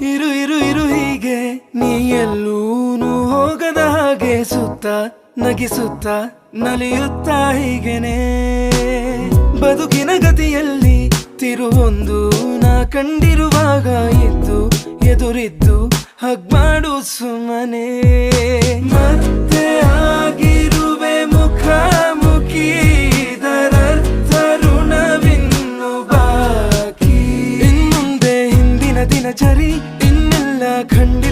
ಇರು ಇರು ಇರು ಹೀಗೆ ನೀ ಎಲ್ಲೂನು ಹೋಗದ ಹಾಗೆ ಸುತ್ತ ನಗಿಸುತ್ತ ನಲಿಯುತ್ತ ಹೀಗೆನೆ ಬದುಕಿನ ಗತಿಯಲ್ಲಿ ತಿರುವೊಂದು ನಾ ಕಂಡಿರುವಾಗ ಇದ್ದು ಎದುರಿದ್ದು ಹಗ್ ಮಾಡು ಸುಮ್ಮನೆ ಮತ್ತೆ ಆಗಿರುವೆ ಮುಖಾಮುಖಿ ಇದರರ್ಥ ಋಣವಿನ್ನು ಬಾಕಿ ಇನ್ನುಂದೆ ಹಿಂದಿನ ದಿನಚರಿ ಇನ್ನೆಲ್ಲ ಖಂಡ